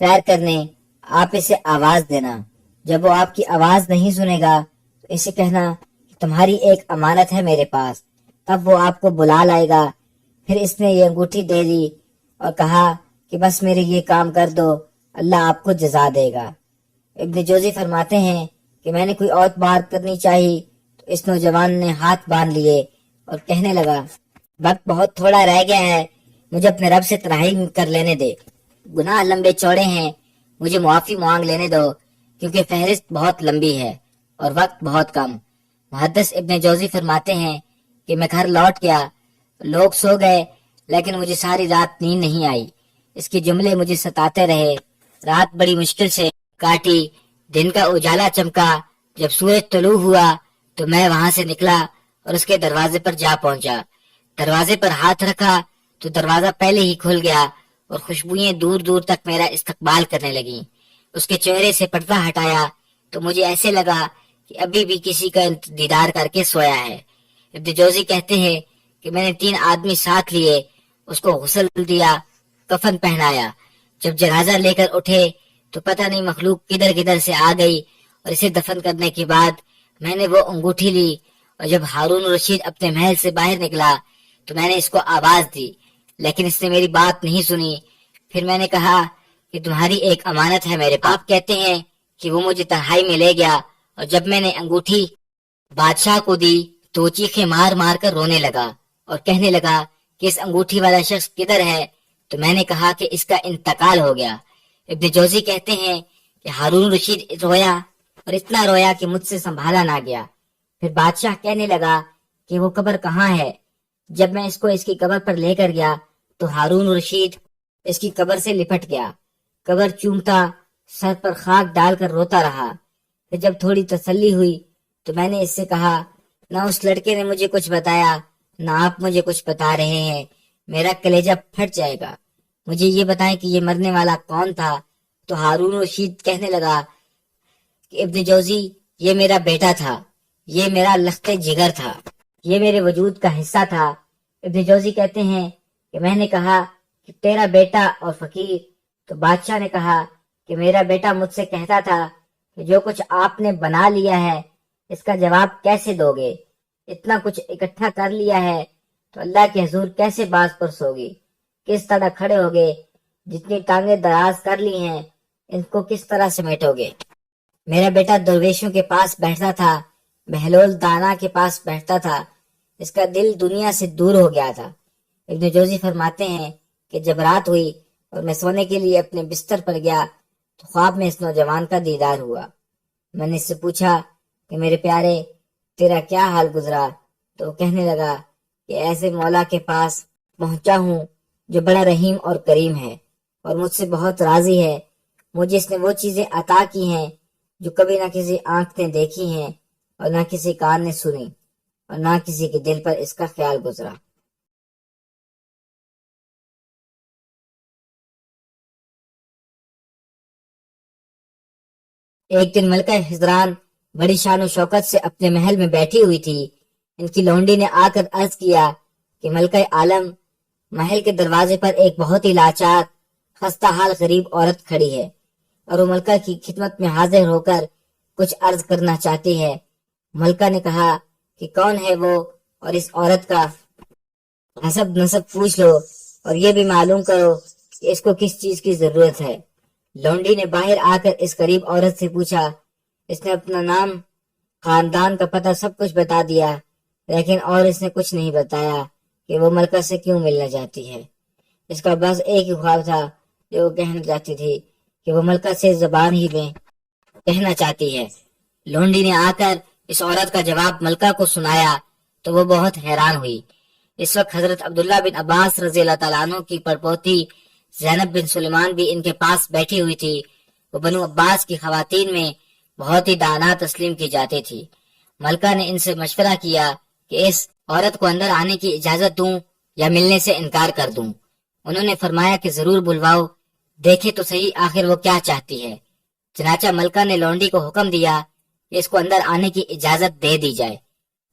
سیر کرنے آپ اسے آواز دینا، جب وہ آپ کی آواز نہیں سنے گا تو اسے کہنا کہ تمہاری ایک امانت ہے میرے پاس، تب وہ آپ کو بلا لائے گا۔ پھر اس نے یہ انگوٹھی دے دی اور کہا کہ بس میرے یہ کام کر دو، اللہ آپ کو جزا دے گا۔ ابن جوزی فرماتے ہیں کہ میں نے کوئی اور بات کرنی چاہی تو اس نوجوان نے ہاتھ باندھ لیے اور کہنے لگا، وقت بہت تھوڑا رہ گیا ہے، مجھے اپنے رب سے تنہائی کر لینے دے، گناہ لمبے چوڑے ہیں، مجھے معافی مانگ لینے دو، کیونکہ فہرست بہت لمبی ہے اور وقت بہت کم۔ محدث ابن جوزی فرماتے ہیں کہ میں گھر لوٹ گیا، لوگ سو گئے لیکن مجھے ساری رات نیند نہیں آئی، اس کے جملے مجھے ستاتے رہے، رات بڑی مشکل سے کاٹی، دن کا اجالا چمکا، جب سورج طلوع ہوا تو میں وہاں سے نکلا اور اس کے دروازے پر جا پہنچا، دروازے پر ہاتھ رکھا تو دروازہ پہلے ہی کھل گیا اور خوشبوئیں دور دور تک میرا استقبال کرنے لگیں۔ اس کے چہرے سے پردہ ہٹایا تو مجھے ایسے لگا کہ ابھی بھی کسی کا دیدار کر کے سویا ہے۔ ابن جوزی کہتے ہیں کہ میں نے 3 آدمی ساتھ لیے، اس کو غسل دیا، کفن پہنایا، جب جنازہ لے کر اٹھے تو پتہ نہیں مخلوق کدھر کدھر سے آ گئی، اور اسے دفن کرنے کے بعد میں نے وہ انگوٹھی لی، اور جب ہارون رشید اپنے محل سے باہر نکلا تو میں نے اس کو آواز دی، لیکن اس نے میری بات نہیں سنی۔ پھر میں نے کہا کہ تمہاری ایک امانت ہے میرے پاس۔ آپ کہتے ہیں کہ وہ مجھے تنہائی میں لے گیا، اور جب میں نے انگوٹھی بادشاہ کو دی تو وہ چیخیں مار مار کر رونے لگا اور کہنے لگا کہ اس انگوٹھی والا شخص کدھر ہے؟ تو میں نے کہا کہ اس کا انتقال ہو گیا۔ ابن جوزی کہتے ہیں کہ ہارون رشید رویا اور اتنا رویا کہ مجھ سے سنبھالا نہ گیا۔ پھر بادشاہ کہنے لگا کہ وہ قبر کہاں ہے؟ جب میں اس کو اس کی قبر پر لے کر گیا تو ہارون رشید اس کی قبر سے لپٹ گیا، قبر چومتا، سر پر خاک ڈال کر روتا رہا۔ پھر جب تھوڑی تسلی ہوئی تو میں نے اس سے کہا، نہ اس لڑکے نے مجھے کچھ بتایا نہ آپ مجھے کچھ بتا رہے ہیں، میرا کلیجہ پھٹ جائے گا، مجھے یہ بتائیں کہ یہ مرنے والا کون تھا؟ تو ہارون رشید کہنے لگا کہ ابن جوزی، یہ میرا بیٹا تھا، یہ میرا لخت جگر تھا، یہ میرے وجود کا حصہ تھا۔ ابن جوزی کہتے ہیں کہ میں نے کہا کہ تیرا بیٹا اور فقیر؟ تو بادشاہ نے کہا کہ میرا بیٹا مجھ سے کہتا تھا کہ جو کچھ آپ نے بنا لیا ہے اس کا جواب کیسے دو گے؟ اتنا کچھ اکٹھا کر لیا ہے تو اللہ کے حضور کیسے باز پرس ہوگی؟ کس طرح کھڑے ہوگے؟ جتنی ٹانگیں دراز کر لی ہیں ان کو کس طرح سمیٹو گے؟ میرا بیٹا درویشوں کے پاس بیٹھتا تھا، بہلول دانا کے پاس بیٹھتا تھا، اس کا دل دنیا سے دور ہو گیا تھا۔ ابن جوزی فرماتے ہیں کہ جب رات ہوئی اور میں سونے کے لیے اپنے بستر پر گیا تو خواب میں اس نوجوان کا دیدار ہوا۔ میں نے اس سے پوچھا کہ میرے پیارے، تیرا کیا حال گزرا؟ تو وہ کہنے لگا کہ ایسے مولا کے پاس پہنچا ہوں جو بڑا رحیم اور کریم ہے اور مجھ سے بہت راضی ہے، مجھے اس نے وہ چیزیں عطا کی ہیں جو کبھی نہ کسی آنکھ نے دیکھی ہیں اور نہ کسی کان نے سنی اور نہ کسی کے دل پر اس کا خیال گزرا۔ ایک دن ملکہ حضران بڑی شان و شوکت سے اپنے محل میں بیٹھی ہوئی تھی۔ ان کی لونڈی نے آ کر عرض کیا کہ ملکہ عالم، محل کے دروازے پر ایک بہت ہی لاچار، خستہ حال غریب عورت کھڑی ہے اور وہ ملکہ کی خدمت میں حاضر ہو کر کچھ عرض کرنا چاہتی ہے۔ ملکہ نے کہا کہ کون ہے وہ، اور اس عورت کا حسب نسب پوچھ لو اور یہ بھی معلوم کرو کہ اس کو کس چیز کی ضرورت ہے۔ لونڈی نے باہر آ کر اس غریب عورت سے پوچھا۔ اس نے اپنا نام، خاندان کا پتہ سب کچھ بتا دیا، لیکن اور اس نے کچھ نہیں بتایا کہ وہ ملکہ سے کیوں ملنا چاہتی ہے۔ اس کا بس ایک ہی خواب تھا جو وہ کہنا چاہتی تھی کہ وہ ملکہ سے زبان ہی میں کہنا چاہتی ہے۔ لونڈی نے آ کر اس عورت کا جواب ملکہ کو سنایا تو وہ بہت حیران ہوئی۔ اس وقت حضرت عبداللہ بن عباس رضی اللہ تعالیٰ عنہ کی پڑپوتی زینب بن سلیمان بھی ان کے پاس بیٹھی ہوئی تھی۔ وہ بنو عباس کی خواتین میں بہت ہی دانا تسلیم کی جاتی تھی۔ ملکہ نے ان سے مشورہ کیا کہ اس عورت کو اندر آنے کی اجازت دوں یا ملنے سے انکار کر دوں۔ انہوں نے فرمایا کہ ضرور بلواؤ، دیکھے تو صحیح آخر وہ کیا چاہتی ہے۔ چنانچہ ملکہ نے لونڈی کو حکم دیا کہ اس کو اندر آنے کی اجازت دے دی جائے۔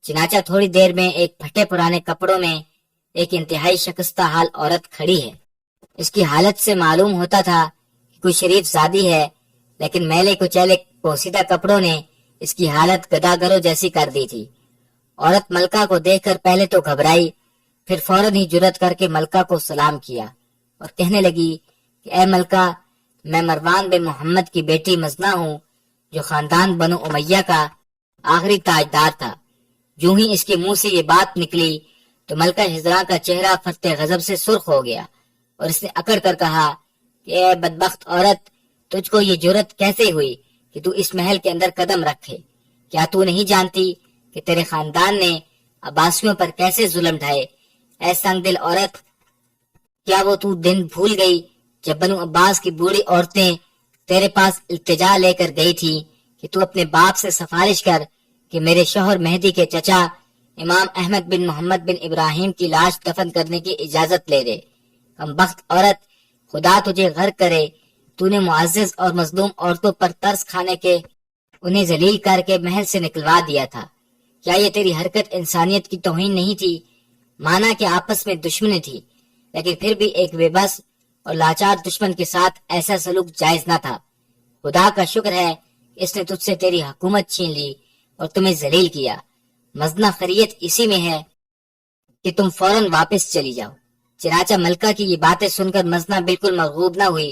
چنانچہ تھوڑی دیر میں ایک پھٹے پرانے کپڑوں میں ایک انتہائی شکستہ حال عورت کھڑی ہے۔ اس کی حالت سے معلوم ہوتا تھا کہ کوئی شریف زادی ہے، لیکن میلے کچیلے پوسیدہ کپڑوں نے اس کی حالت گداگروں جیسی کر دی تھی۔ عورت ملکہ کو دیکھ کر پہلے تو گھبرائی، پھر فوراً ہی جرأت کر کے ملکہ کو سلام کیا اور کہنے لگی کہ اے ملکہ، میں مروان بن محمد کی بیٹی مزنہ ہوں، جو خاندان بنو امیہ کا آخری تاجدار تھا۔ جو ہی اس کے منہ سے یہ بات نکلی تو ملکہ ہجراں کا چہرہ فرط غضب سے سرخ ہو گیا اور اس نے اکڑ کر کہا کہ اے بدبخت عورت، تجھ کو یہ جرأت کیسے ہوئی کہ تو اس محل کے اندر قدم رکھے؟ کیا تو نہیں جانتی کہ تیرے خاندان نے عباسیوں پر کیسے ظلم ڈھائے؟ اے سنگ دل عورت، کیا وہ تو دن بھول گئی جب بنو عباس کی بوڑھی عورتیں تیرے پاس التجا لے کر گئی تھی کہ تو اپنے باپ سے سفارش کر کہ میرے شوہر مہدی کے چچا امام احمد بن محمد بن ابراہیم کی لاش دفن کرنے کی اجازت لے دے؟ کم بخت عورت، خدا تجھے غرق کرے، تو نے معزز اور مظلوم عورتوں پر ترس کھانے کے انہیں ذلیل کر کے محل سے نکلوا دیا تھا۔ کیا یہ تیری حرکت انسانیت کی توہین نہیں تھی؟ مانا کہ آپس میں دشمنی تھی، لیکن پھر بھی ایک بے بس اور لاچار دشمن کے ساتھ ایسا سلوک جائز نہ تھا۔ خدا کا شکر ہے اس نے تجھ سے تیری حکومت چھین لی اور تمہیں ذلیل کیا۔ مزنہ خریت اسی میں ہے کہ تم فوراً واپس چلی جاؤ۔ چنانچہ ملکہ کی یہ باتیں سن کر مزنہ بالکل مرغوب نہ ہوئی،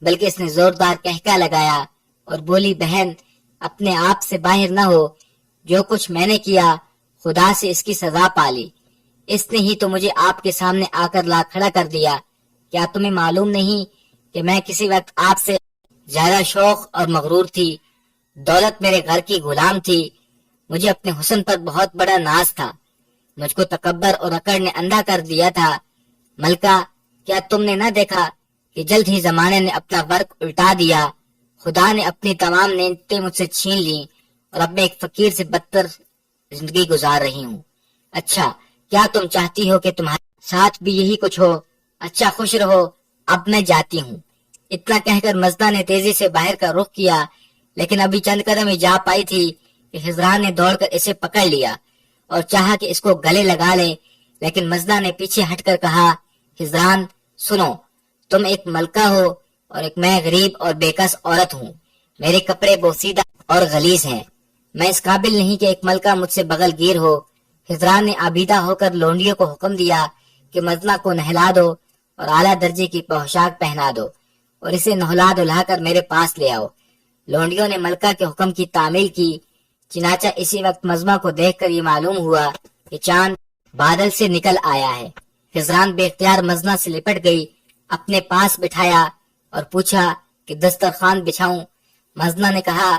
بلکہ اس نے زوردار کہکا لگایا اور بولی، بہن، اپنے آپ سے باہر نہ ہو، جو کچھ میں نے کیا خدا سے اس کی سزا پالی۔ اس نے ہی تو مجھے آپ کے سامنے آ کر لا کھڑا کر دیا۔ کیا تمہیں معلوم نہیں کہ میں کسی وقت آپ سے زیادہ شوق اور مغرور تھی؟ دولت میرے گھر کی غلام تھی، مجھے اپنے حسن پر بہت بڑا ناز تھا، مجھ کو تکبر اور اکڑ نے اندھا کر دیا تھا۔ ملکہ، کیا تم نے نہ دیکھا کہ جلد ہی زمانے نے اپنا ورق الٹا دیا؟ خدا نے اپنی تمام نعمتیں مجھ سے چھین لی اور اب میں ایک فقیر سے بدتر زندگی گزار رہی ہوں۔ اچھا، کیا تم چاہتی ہو کہ تمہارے ساتھ بھی یہی کچھ ہو؟ اچھا، خوش رہو، اب میں جاتی ہوں۔ اتنا کہہ کر مزدہ نے تیزی سے باہر کا رخ کیا، لیکن ابھی چند قدم ہی جا پائی تھی کہ ہجران نے دوڑ کر اسے پکڑ لیا اور چاہا کہ اس کو گلے لگا لے، لیکن مزدہ نے پیچھے ہٹ کر کہا، ہجران، سنو، تم ایک ملکہ ہو اور ایک میں غریب اور بےکس عورت ہوں۔ میرے کپڑے بوسیدہ اور غلیظ ہیں، میں اس قابل نہیں کہ ایک ملکہ مجھ سے بغل گیر ہو۔ ہجران نے آبیدہ ہو کر لونڈیوں کو حکم دیا کہ مزنہ کو نہلا دو اور اعلیٰ درجے کی پوشاک پہنا دو اور اسے نہلا دھلا کر میرے پاس لے آؤ۔ لونڈیوں نے ملکہ کے حکم کی تعمیل کی۔ چنانچہ اسی وقت مزمہ کو دیکھ کر یہ معلوم ہوا کہ چاند بادل سے نکل آیا ہے۔ ہجران بے اختیار مزنہ سے لپٹ گئی، اپنے پاس بٹھایا اور پوچھا کہ دسترخوان بچھاؤں؟ مزنہ نے کہا،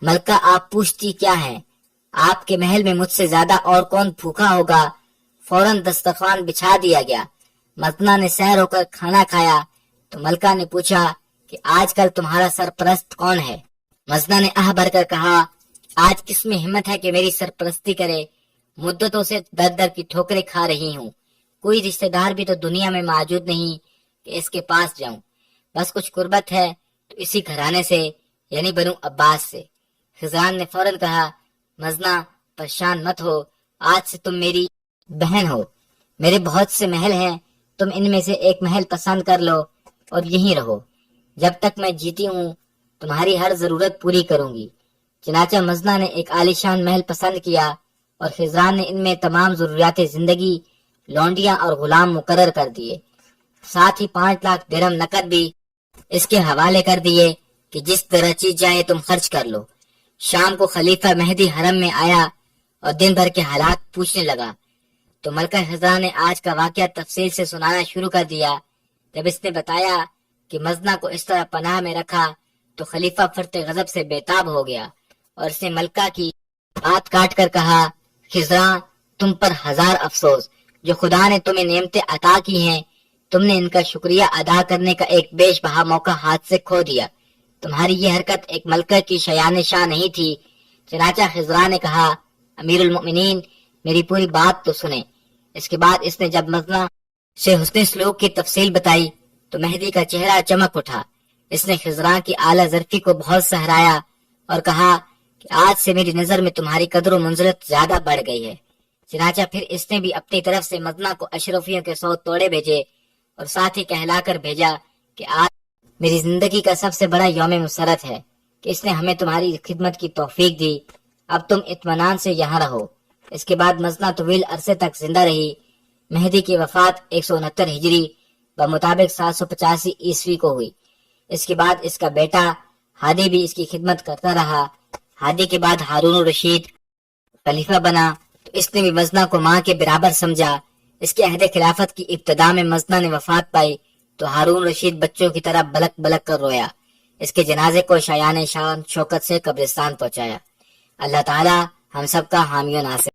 ملکہ، آپ پوچھتی کیا ہیں؟ آپ کے محل میں مجھ سے زیادہ اور کون بھوکا ہوگا؟ فوراً دسترخوان بچھا دیا گیا۔ مزنہ نے سیر ہو کر کھانا کھایا تو ملکہ نے پوچھا کہ آج کل تمہارا سرپرست کون ہے؟ مزنہ نے آہ بھر کر کہا، آج کس میں ہمت ہے کہ میری سرپرستی کرے؟ مدتوں سے در در کی ٹھوکریں کھا رہی ہوں، کوئی رشتہ دار بھی تو دنیا میں موجود نہیں کہ اس کے پاس جاؤں، بس کچھ قربت ہے تو اسی گھرانے سے، یعنی بنو عباس سے۔ خزان نے فوراً کہا، مزنہ، پریشان مت ہو، آج سے تم میری بہن ہو، میرے بہت سے محل ہیں، تم ان میں سے ایک محل پسند کر لو اور یہیں رہو، جب تک میں جیتی ہوں تمہاری ہر ضرورت پوری کروں گی۔ چنانچہ مزنہ نے ایک عالیشان محل پسند کیا اور خزان نے ان میں تمام ضروریات زندگی، لونڈیاں اور غلام مقرر کر دیے، ساتھ ہی 5 لاکھ درہم نقد بھی اس کے حوالے کر دیے کہ جس طرح چیز جائے تم خرچ کر لو۔ شام کو خلیفہ مہدی حرم میں آیا اور دن بھر کے حالات پوچھنے لگا تو ملکہ خزان نے آج کا واقعہ تفصیل سے سنانا شروع کر دیا۔ جب اس نے بتایا کہ مزنہ کو اس طرح پناہ میں رکھا تو خلیفہ فرط غضب سے بےتاب ہو گیا اور اس نے ملکہ کی بات کاٹ کر کہا، خزاں، تم پر 1000 افسوس، جو خدا نے تمہیں نعمتیں عطا کی ہیں، تم نے ان کا شکریہ ادا کرنے کا ایک بیش بہا موقع ہاتھ سے کھو دیا۔ تمہاری یہ حرکت ایک ملکہ کی شایان شان نہیں تھی۔ چنانچہ خزاں نے کہا، امیر المؤمنین، میری پوری بات تو سنیں۔ اس کے بعد اس نے جب مزنہ سے حسن سلوک کی تفصیل بتائی تو مہدی کا چہرہ چمک اٹھا۔ اس نے خزاں کی اعلیٰ ظرفی کو بہت سہرایا اور کہا کہ آج سے میری نظر میں تمہاری قدر و منزلت زیادہ بڑھ گئی ہے۔ چنانچہ پھر اس نے بھی اپنی طرف سے مزنہ کو اشرفیوں کے 100 توڑے بھیجے اور ساتھ ہی کہلا کر بھیجا کہ میری زندگی کا سب سے بڑا یوم مسرت ہے کہ اس نے ہمیں تمہاری خدمت کی توفیق دی. اب تم اطمینان سے یہاں رہو. اس کے بعد مزنہ طویل عرصے تک زندہ رہی. مہدی کی وفات 169 ہجری بمطابق 785 عیسوی کو ہوئی. اس کے بعد اس کا بیٹا ہادی بھی اس کی خدمت کرتا رہا. ہادی کے بعد ہارون الرشید خلیفہ بنا تو اس نے بھی مزنہ کو ماں کے برابر سمجھا. اس کے عہد خلافت کی ابتدا میں مزنہ نے وفات پائی تو ہارون رشید بچوں کی طرح بلک بلک کر رویا. اس کے جنازے کو شایان شان شوکت سے قبرستان پہنچایا. اللہ تعالی ہم سب کا حامی و ناصر